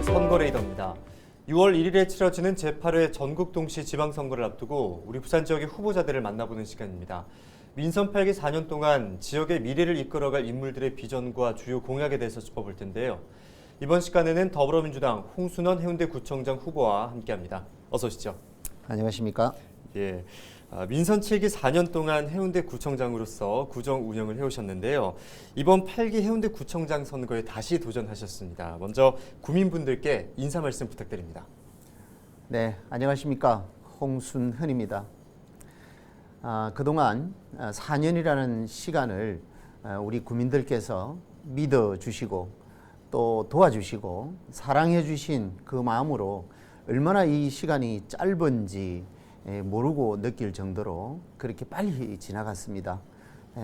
제8회 선거레이더입니다. 6월 1일에 치러지는 제8회 전국동시 지방선거를 앞두고 우리 부산 지역의 후보자들을 만나보는 시간입니다. 민선 8기 4년 동안 지역의 미래를 이끌어갈 인물들의 비전과 주요 공약에 대해서 짚어볼 텐데요. 이번 시간에는 더불어민주당 홍순원 해운대구청장 후보와 함께합니다. 어서 오시죠. 안녕하십니까? 예. 민선 7기 4년 동안 해운대구청장으로서 구청 운영을 해오셨는데요. 이번 8기 해운대구청장 선거에 다시 도전하셨습니다. 먼저 구민분들께 인사 말씀 부탁드립니다. 네, 안녕하십니까? 홍순헌입니다. 그동안 4년이라는 시간을 우리 구민들께서 믿어주시고 또 도와주시고 사랑해주신 그 마음으로 얼마나 이 시간이 짧은지 모르고 느낄 정도로 그렇게 빨리 지나갔습니다.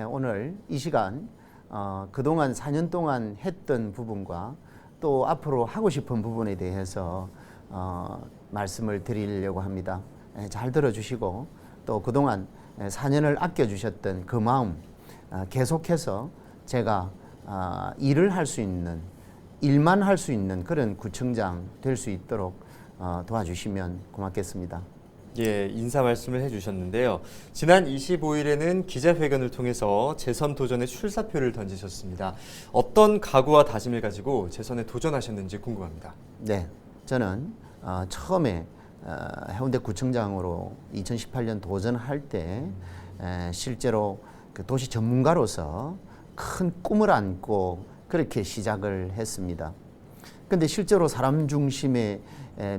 오늘 이 시간 그동안 4년 동안 했던 부분과 또 앞으로 하고 싶은 부분에 대해서 말씀을 드리려고 합니다. 잘 들어주시고 또 그동안 4년을 아껴주셨던 그 마음 계속해서 제가 일을 할 수 있는, 일만 할 수 있는 그런 구청장 될 수 있도록 도와주시면 고맙겠습니다. 예, 인사 말씀을 해주셨는데요. 지난 25일에는 기자회견을 통해서 재선 도전에 출사표를 던지셨습니다. 어떤 각오와 다짐을 가지고 재선에 도전하셨는지 궁금합니다. 네, 저는 처음에 해운대구청장으로 2018년 도전할 때 실제로 그 도시 전문가로서 큰 꿈을 안고 그렇게 시작을 했습니다. 근데 실제로 사람 중심의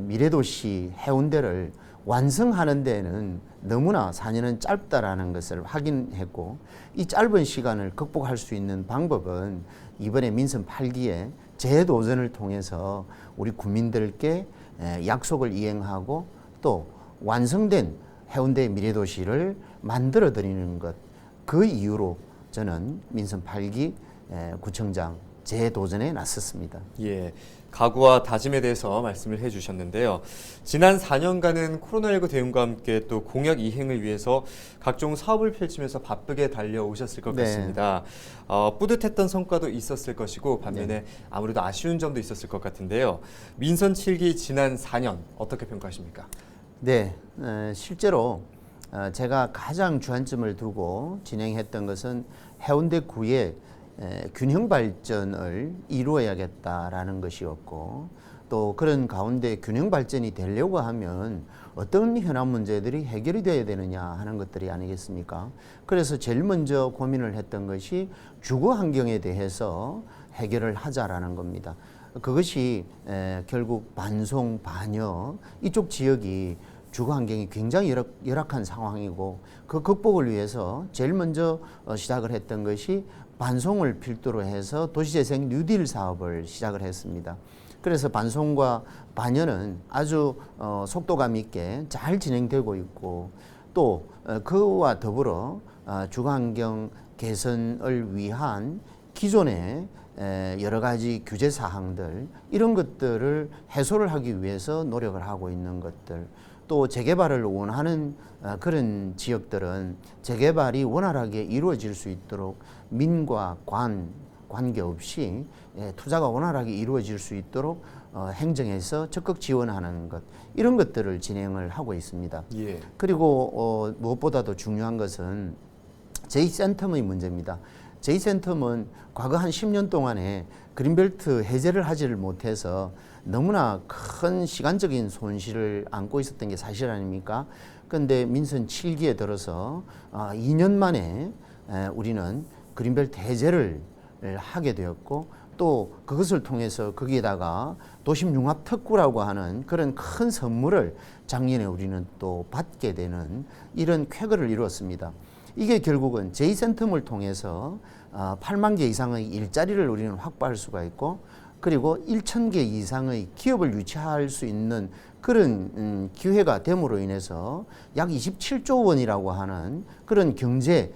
미래도시 해운대를 완성하는 데는 너무나 4년은 짧다라는 것을 확인했고 이 짧은 시간을 극복할 수 있는 방법은 이번에 민선 8기에 재도전을 통해서 우리 국민들께 약속을 이행하고 또 완성된 해운대 미래도시를 만들어 드리는 것, 그 이유로 저는 민선 8기 구청장 재도전에 나섰습니다. 예, 각오와 다짐에 대해서 말씀을 해주셨는데요. 지난 4년간은 코로나19 대응과 함께 또 공약 이행을 위해서 각종 사업을 펼치면서 바쁘게 달려오셨을 것 같습니다. 뿌듯했던 성과도 있었을 것이고 반면에 아무래도 아쉬운 점도 있었을 것 같은데요. 민선 7기 지난 4년 어떻게 평가하십니까? 네, 실제로 제가 가장 주안점을 두고 진행했던 것은 해운대구의 균형 발전을 이루어야겠다라는 것이었고 또 그런 가운데 균형 발전이 되려고 하면 어떤 현안 문제들이 해결이 되어야 되느냐 하는 것들이 아니겠습니까? 그래서 제일 먼저 고민을 했던 것이 주거 환경에 대해서 해결을 하자라는 겁니다. 그것이 결국 반송, 반여 이쪽 지역이 주거 환경이 굉장히 열악한 상황이고 그 극복을 위해서 제일 먼저 시작을 했던 것이 반송을 필두로 해서 도시재생 뉴딜 사업을 시작을 했습니다. 그래서 반송과 반여는 아주 속도감 있게 잘 진행되고 있고 또 그와 더불어 주거환경 개선을 위한 기존의 여러 가지 규제 사항들 이런 것들을 해소를 하기 위해서 노력을 하고 있는 것들 또 재개발을 원하는 그런 지역들은 재개발이 원활하게 이루어질 수 있도록 민과 관계없이 투자가 원활하게 이루어질 수 있도록 행정에서 적극 지원하는 것 이런 것들을 진행을 하고 있습니다. 예. 그리고 무엇보다도 중요한 것은 J센텀의 문제입니다. J센텀은 과거 한 10년 동안에 그린벨트 해제를 하지를 못해서 너무나 큰 시간적인 손실을 안고 있었던 게 사실 아닙니까? 그런데 민선 7기에 들어서 2년 만에 우리는 그린벨트 해제를 하게 되었고 또 그것을 통해서 거기에다가 도심융합특구라고 하는 그런 큰 선물을 작년에 우리는 또 받게 되는 이런 쾌거를 이루었습니다. 이게 결국은 J센텀을 통해서 8만 개 이상의 일자리를 우리는 확보할 수가 있고 그리고 1,000개 이상의 기업을 유치할 수 있는 그런 기회가 됨으로 인해서 약 27조 원이라고 하는 그런 경제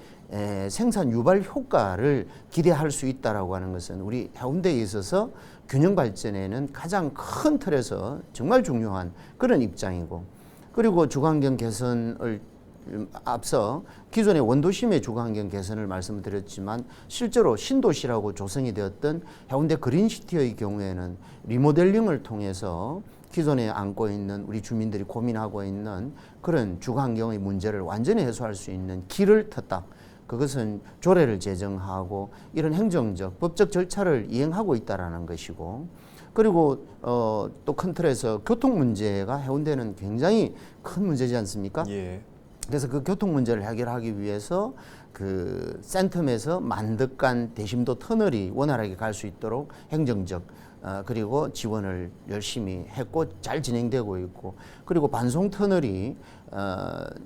생산 유발 효과를 기대할 수 있다라고 하는 것은 우리 해운대에 있어서 균형 발전에는 가장 큰 틀에서 정말 중요한 그런 입장이고 그리고 주거환경 개선을 앞서 기존의 원도심의 주거환경 개선을 말씀드렸지만 실제로 신도시라고 조성이 되었던 해운대 그린시티의 경우에는 리모델링을 통해서 기존에 안고 있는 우리 주민들이 고민하고 있는 그런 주거환경의 문제를 완전히 해소할 수 있는 길을 텄다. 그것은 조례를 제정하고 이런 행정적, 법적 절차를 이행하고 있다라는 것이고, 그리고 또 큰 틀에서 교통 문제가 해운대는 굉장히 큰 문제지 않습니까? 예. 그래서 그 교통 문제를 해결하기 위해서 그 센텀에서 만덕간 대심도 터널이 원활하게 갈 수 있도록 행정적 그리고 지원을 열심히 했고 잘 진행되고 있고, 그리고 반송 터널이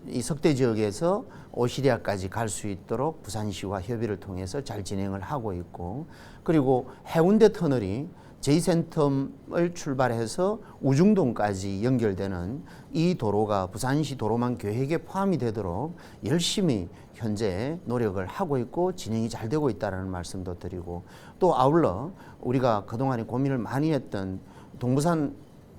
이 석대 지역에서 오시리아까지 갈 수 있도록 부산시와 협의를 통해서 잘 진행을 하고 있고, 그리고 해운대 터널이 제2센텀을 출발해서 우중동까지 연결되는 이 도로가 부산시 도로망 계획에 포함이 되도록 열심히 현재 노력을 하고 있고 진행이 잘 되고 있다는 말씀도 드리고, 또 아울러 우리가 그동안에 고민을 많이 했던 동부산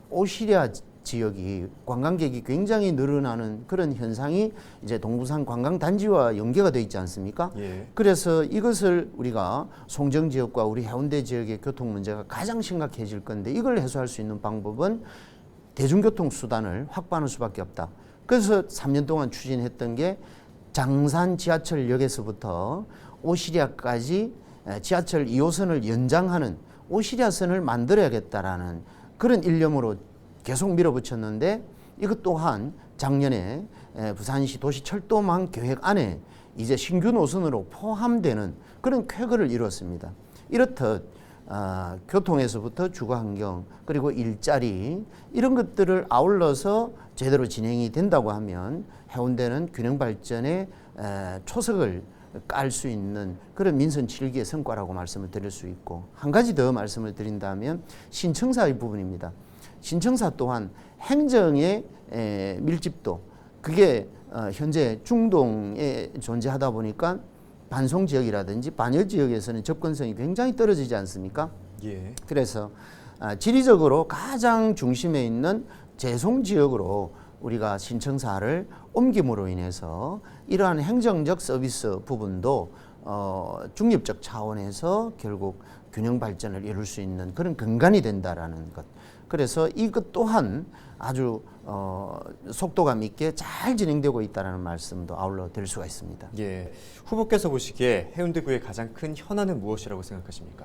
오시리아 지역이 관광객이 굉장히 늘어나는 그런 현상이 이제 동부산 관광단지와 연계가 되어 있지 않습니까? 예. 그래서 이것을 우리가 송정 지역과 우리 해운대 지역의 교통 문제가 가장 심각해질 건데, 이걸 해소할 수 있는 방법은 대중교통 수단을 확보하는 수밖에 없다. 그래서 3년 동안 추진했던 게 장산 지하철역에서부터 오시리아까지 지하철 2호선을 연장하는 오시리아선을 만들어야겠다라는 그런 일념으로 계속 밀어붙였는데, 이것 또한 작년에 부산시 도시철도망 계획 안에 이제 신규 노선으로 포함되는 그런 쾌거를 이뤘습니다. 이렇듯 교통에서부터 주거환경 그리고 일자리 이런 것들을 아울러서 제대로 진행이 된다고 하면 해운대는 균형발전의 초석을 깔 수 있는 그런 민선 7기의 성과라고 말씀을 드릴 수 있고, 한 가지 더 말씀을 드린다면 신청사의 부분입니다. 신청사 또한 행정의 밀집도, 그게 현재 중동에 존재하다 보니까 반송 지역이라든지 반여 지역에서는 접근성이 굉장히 떨어지지 않습니까? 예. 그래서 지리적으로 가장 중심에 있는 제송 지역으로 우리가 신청사를 옮김으로 인해서 이러한 행정적 서비스 부분도 중립적 차원에서 결국 균형 발전을 이룰 수 있는 그런 근간이 된다라는 것. 그래서 이것 또한 아주 속도감 있게 잘 진행되고 있다는 말씀도 아울러 드릴 수가 있습니다. 예. 후보께서 보시기에 해운대구의 가장 큰 현안은 무엇이라고 생각하십니까?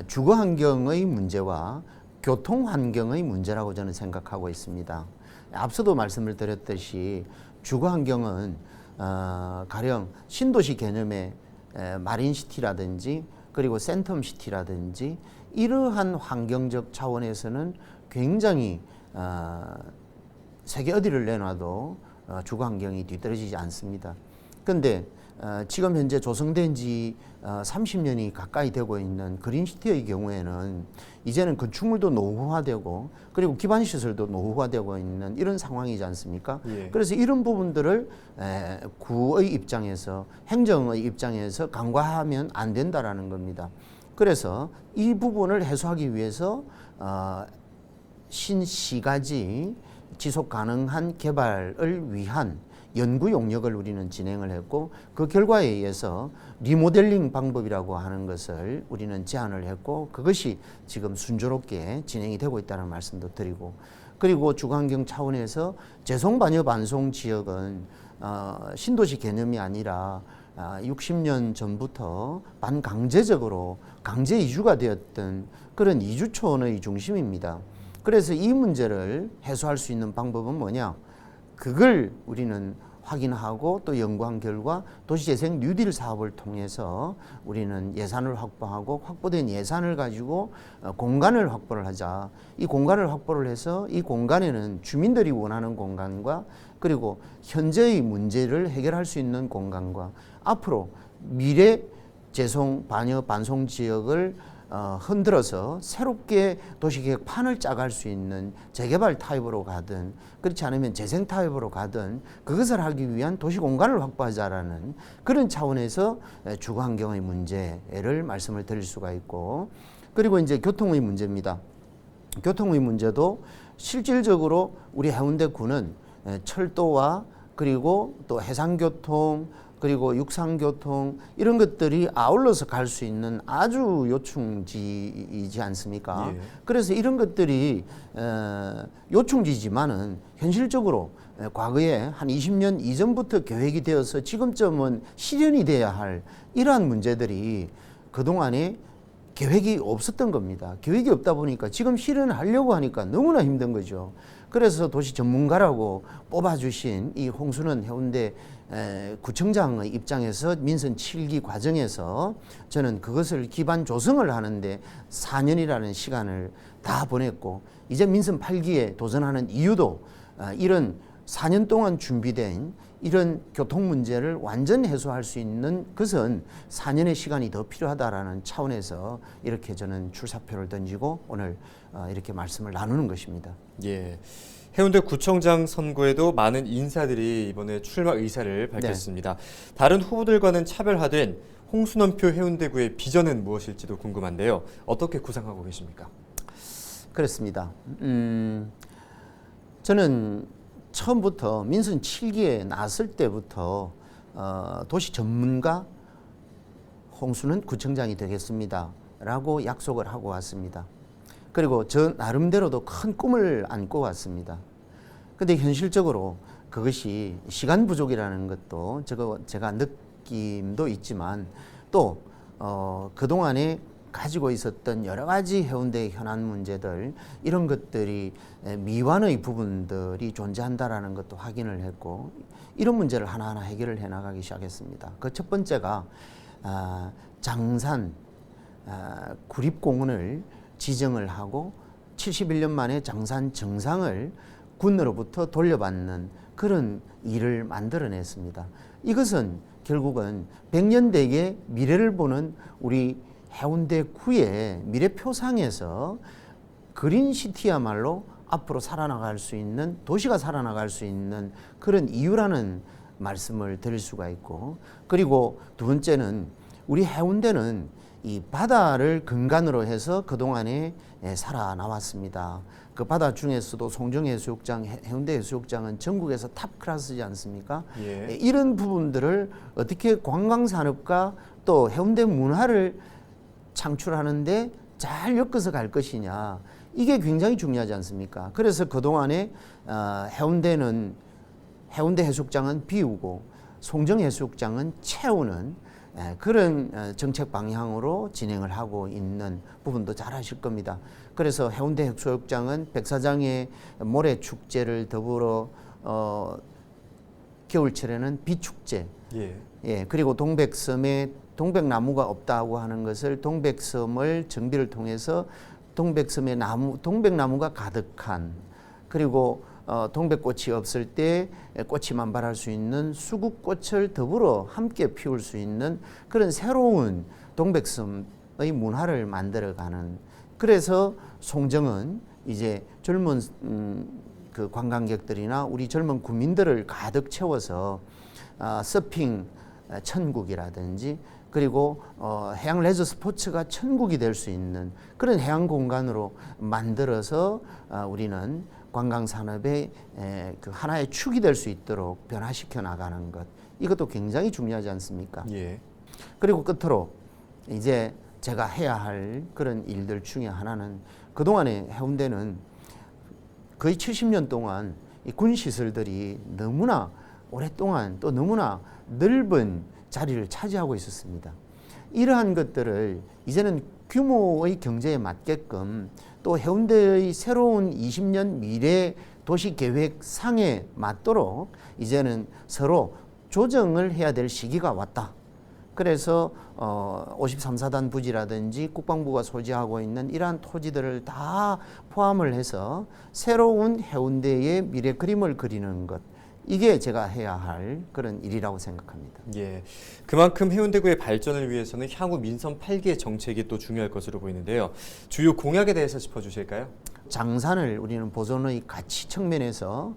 주거 환경의 문제와 교통 환경의 문제라고 저는 생각하고 있습니다. 앞서도 말씀을 드렸듯이 주거 환경은 가령 신도시 개념의 마린시티라든지 그리고 센텀시티라든지 이러한 환경적 차원에서는 굉장히 세계 어디를 내놔도 주거 환경이 뒤떨어지지 않습니다. 그런데 지금 현재 조성된 지 30년이 가까이 되고 있는 그린시티의 경우에는 이제는 건축물도 노후화되고 그리고 기반시설도 노후화되고 있는 이런 상황이지 않습니까? 예. 그래서 이런 부분들을 구의 입장에서, 행정의 입장에서 간과하면 안 된다라는 겁니다. 그래서 이 부분을 해소하기 위해서 신시가지 지속 가능한 개발을 위한 연구 용역을 우리는 진행을 했고, 그 결과에 의해서 리모델링 방법이라고 하는 것을 우리는 제안을 했고, 그것이 지금 순조롭게 진행이 되고 있다는 말씀도 드리고, 그리고 주거환경 차원에서 재송반여 반송 지역은 신도시 개념이 아니라 60년 전부터 반강제적으로 강제 이주가 되었던 그런 이주촌의 중심입니다. 그래서 이 문제를 해소할 수 있는 방법은 뭐냐? 그걸 우리는 확인하고 또 연구한 결과 도시재생 뉴딜 사업을 통해서 우리는 예산을 확보하고, 확보된 예산을 가지고 공간을 확보를 하자. 이 공간을 확보를 해서 이 공간에는 주민들이 원하는 공간과 그리고 현재의 문제를 해결할 수 있는 공간과 앞으로 미래 재송 반여 반송 지역을 흔들어서 새롭게 도시계획 판을 짜갈 수 있는 재개발 타입으로 가든 그렇지 않으면 재생 타입으로 가든 그것을 하기 위한 도시공간을 확보하자라는 그런 차원에서 주거환경의 문제를 말씀을 드릴 수가 있고, 그리고 이제 교통의 문제입니다. 교통의 문제도 실질적으로 우리 해운대구는 철도와 그리고 또 해상교통, 그리고 육상교통 이런 것들이 아울러서 갈 수 있는 아주 요충지이지 않습니까? 예. 그래서 이런 것들이 요충지지만은 현실적으로 과거에 한 20년 이전부터 계획이 되어서 지금쯤은 실현이 돼야 할 이러한 문제들이 그동안에 계획이 없었던 겁니다. 계획이 없다 보니까 지금 실현하려고 하니까 너무나 힘든 거죠. 그래서 도시 전문가라고 뽑아주신 이 홍순원 해운대 구청장의 입장에서 민선 7기 과정에서 저는 그것을 기반 조성을 하는데 4년이라는 시간을 다 보냈고, 이제 민선 8기에 도전하는 이유도 이런 4년 동안 준비된 이런 교통 문제를 완전 해소할 수 있는 것은 4년의 시간이 더 필요하다라는 차원에서 이렇게 저는 출사표를 던지고 오늘 이렇게 말씀을 나누는 것입니다. 예. 해운대 구청장 선거에도 많은 인사들이 이번에 출마 의사를 밝혔습니다. 다른 후보들과는 차별화된 홍순원표 해운대구의 비전은 무엇일지도 궁금한데요. 어떻게 구상하고 계십니까? 그렇습니다. 저는 처음부터 민선 7기에 나설 때부터 도시 전문가 홍순원 구청장이 되겠습니다 라고 약속을 하고 왔습니다. 그리고 저 나름대로도 큰 꿈을 안고 왔습니다. 근데 현실적으로 그것이 시간 부족이라는 것도 제가 느낌도 있지만 또 그동안에 가지고 있었던 여러 가지 해운대의 현안 문제들, 이런 것들이 미완의 부분들이 존재한다라는 것도 확인을 했고, 이런 문제를 하나하나 해결을 해나가기 시작했습니다. 그 첫 번째가 장산 구립공원을 지정을 하고 71년 만에 장산 정상을 군으로부터 돌려받는 그런 일을 만들어냈습니다. 이것은 결국은 100년대의 미래를 보는 우리 해운대구의 미래표상에서 그린시티야말로 앞으로 살아나갈 수 있는, 도시가 살아나갈 수 있는 그런 이유라는 말씀을 드릴 수가 있고, 그리고 두 번째는 우리 해운대는 이 바다를 근간으로 해서 그동안에 살아나왔습니다. 그 바다 중에서도 송정해수욕장, 해운대해수욕장은 전국에서 탑 클래스지 않습니까? 예. 이런 부분들을 어떻게 관광산업과 또 해운대 문화를 창출하는데 잘 엮어서 갈 것이냐, 이게 굉장히 중요하지 않습니까? 그래서 그동안에 해운대 해수욕장은 비우고 송정해수욕장은 채우는 그런 정책 방향으로 진행을 하고 있는 부분도 잘 아실 겁니다. 그래서 해운대 해수욕장은 백사장의 모래축제를 더불어 겨울철에는 비축제, 예, 그리고 동백섬에 동백나무가 없다고 하는 것을 동백섬을 정비를 통해서 동백섬에 동백나무가 가득한, 그리고 동백꽃이 없을 때 꽃이 만발할 수 있는 수국꽃을 더불어 함께 피울 수 있는 그런 새로운 동백섬의 문화를 만들어가는, 그래서 송정은 이제 젊은 그 관광객들이나 우리 젊은 구민들을 가득 채워서 서핑 천국이라든지, 그리고 해양 레저 스포츠가 천국이 될 수 있는 그런 해양 공간으로 만들어서 우리는 관광 산업의 그 하나의 축이 될 수 있도록 변화시켜 나가는 것, 이것도 굉장히 중요하지 않습니까? 예. 그리고 끝으로 이제 제가 해야 할 그런 일들 중에 하나는, 그동안에 해운대는 거의 70년 동안 이 군 시설들이 너무나 오랫동안 또 너무나 넓은 자리를 차지하고 있었습니다. 이러한 것들을 이제는 규모의 경제에 맞게끔 또 해운대의 새로운 20년 미래 도시계획상에 맞도록 이제는 서로 조정을 해야 될 시기가 왔다. 그래서 53사단 부지라든지 국방부가 소지하고 있는 이러한 토지들을 다 포함을 해서 새로운 해운대의 미래 그림을 그리는 것, 이게 제가 해야 할 그런 일이라고 생각합니다. 예, 그만큼 해운대구의 발전을 위해서는 향후 민선 8기의 정책이 또 중요할 것으로 보이는데요. 주요 공약에 대해서 짚어주실까요? 장산을 우리는 보존의 가치 측면에서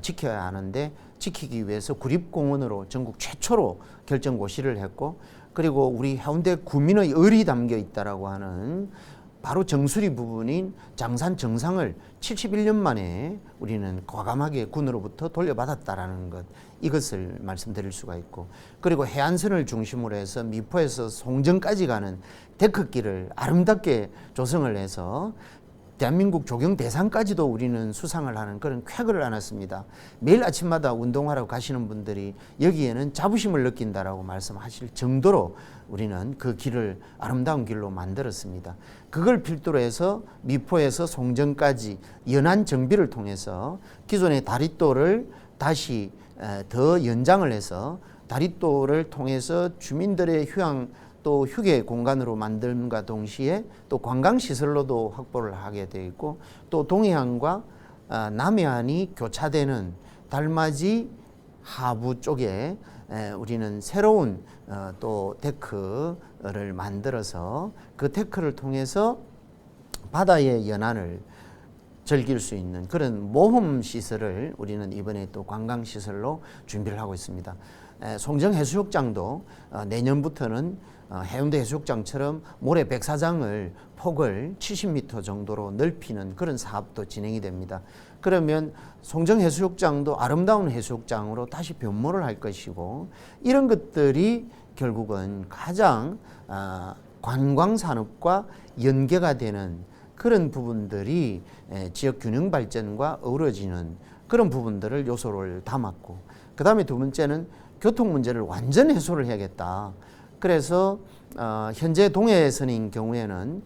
지켜야 하는데, 지키기 위해서 구립공원으로 전국 최초로 결정고시를 했고, 그리고 우리 해운대 구민의 의리 담겨 있다라고 하는 바로 정수리 부분인 장산 정상을 71년 만에 우리는 과감하게 군으로부터 돌려받았다라는 것, 이것을 말씀드릴 수가 있고, 그리고 해안선을 중심으로 해서 미포에서 송정까지 가는 데크길을 아름답게 조성을 해서 대한민국 조경 대상까지도 우리는 수상을 하는 그런 쾌거를 안았습니다. 매일 아침마다 운동하러 가시는 분들이 여기에는 자부심을 느낀다라고 말씀하실 정도로 우리는 그 길을 아름다운 길로 만들었습니다. 그걸 필두로 해서 미포에서 송정까지 연안 정비를 통해서 기존의 다리도를 다시 더 연장을 해서 다리도를 통해서 주민들의 휴양 또 휴게 공간으로 만듦과 동시에 또 관광시설로도 확보를 하게 되어 있고, 또 동해안과 남해안이 교차되는 달맞이 하부 쪽에 우리는 새로운 또 데크를 만들어서 그 데크를 통해서 바다의 연안을 즐길 수 있는 그런 모험 시설을 우리는 이번에 또 관광시설로 준비를 하고 있습니다. 송정해수욕장도 내년부터는 해운대 해수욕장처럼 모래 백사장을 폭을 70m 정도로 넓히는 그런 사업도 진행이 됩니다. 그러면 송정해수욕장도 아름다운 해수욕장으로 다시 변모를 할 것이고, 이런 것들이 결국은 가장 관광산업과 연계가 되는 그런 부분들이 지역 균형 발전과 어우러지는 그런 부분들을 요소를 담았고, 그 다음에 두 번째는 교통 문제를 완전 해소를 해야겠다. 그래서 현재 동해선인 경우에는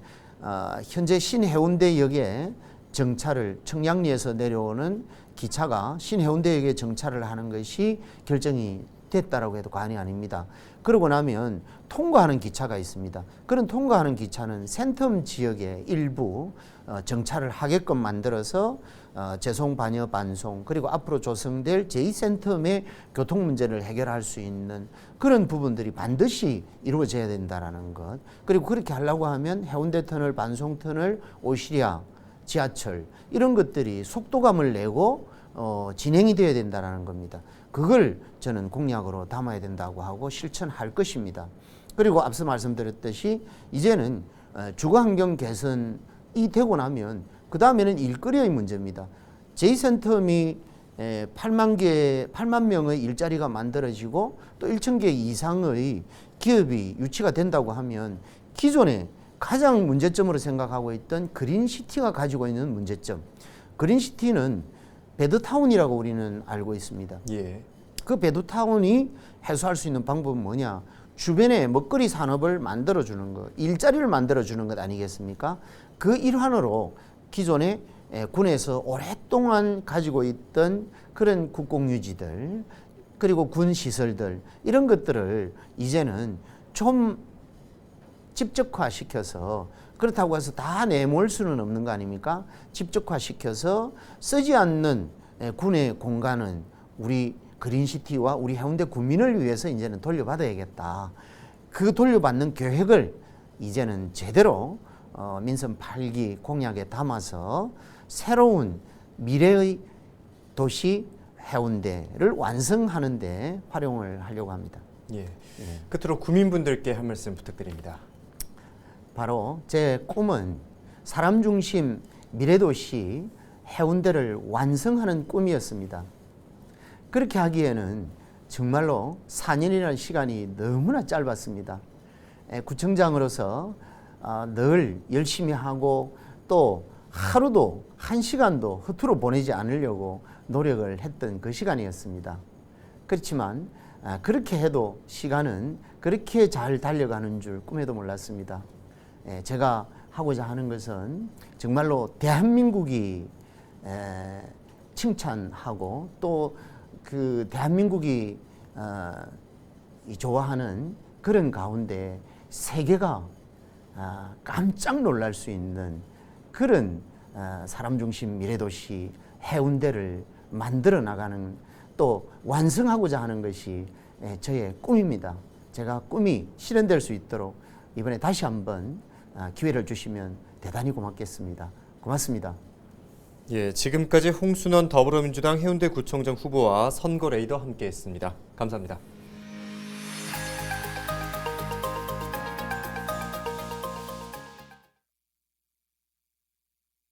현재 신해운대역에 정차를, 청량리에서 내려오는 기차가 신해운대역에 정차를 하는 것이 결정이 됐다라고 해도 과언이 아닙니다. 그러고 나면 통과하는 기차가 있습니다. 그런 통과하는 기차는 센텀 지역에 일부 정차를 하게끔 만들어서 재송, 반여, 반송, 그리고 앞으로 조성될 제2센텀의 교통 문제를 해결할 수 있는 그런 부분들이 반드시 이루어져야 된다라는 것. 그리고 그렇게 하려고 하면 해운대 터널, 반송 터널, 오시리아, 지하철 이런 것들이 속도감을 내고 진행이 되어야 된다라는 겁니다. 그걸 저는 공약으로 담아야 된다고 하고 실천할 것입니다. 그리고 앞서 말씀드렸듯이 이제는 주거환경 개선이 되고 나면 그 다음에는 일거리의 문제입니다. 제2센텀이 8만 명의 일자리가 만들어지고 또 1,000개 이상의 기업이 유치가 된다고 하면 기존에 가장 문제점으로 생각하고 있던 그린시티가 가지고 있는 문제점, 그린시티는 배드타운이라고 우리는 알고 있습니다. 예. 그 배드타운이 해소할 수 있는 방법은 뭐냐? 주변에 먹거리 산업을 만들어주는 것, 일자리를 만들어주는 것 아니겠습니까? 그 일환으로 기존에 군에서 오랫동안 가지고 있던 그런 국공유지들, 그리고 군 시설들, 이런 것들을 이제는 좀 집적화시켜서, 그렇다고 해서 다 내몰 수는 없는 거 아닙니까? 집적화시켜서 쓰지 않는 군의 공간은 우리 그린시티와 우리 해운대 구민을 위해서 이제는 돌려받아야겠다. 그 돌려받는 계획을 이제는 제대로 민선 8기 공약에 담아서 새로운 미래의 도시 해운대를 완성하는 데 활용을 하려고 합니다. 예. 끝으로 구민분들께 한 말씀 부탁드립니다. 바로 제 꿈은 사람 중심 미래도시 해운대를 완성하는 꿈이었습니다. 그렇게 하기에는 정말로 4년이라는 시간이 너무나 짧았습니다. 구청장으로서 늘 열심히 하고 또 하루도 한 시간도 허투루 보내지 않으려고 노력을 했던 그 시간이었습니다. 그렇지만 그렇게 해도 시간은 그렇게 잘 달려가는 줄 꿈에도 몰랐습니다. 제가 하고자 하는 것은 정말로 대한민국이 칭찬하고 또 그 대한민국이 좋아하는 그런 가운데 세계가 깜짝 놀랄 수 있는 그런 사람 중심 미래도시 해운대를 만들어 나가는, 또 완성하고자 하는 것이 저의 꿈입니다. 제가 꿈이 실현될 수 있도록 이번에 다시 한번 기회를 주시면 대단히 고맙겠습니다. 고맙습니다. 예, 지금까지 홍순원 더불어민주당 해운대구청장 후보와 선거 레이더 함께했습니다. 감사합니다.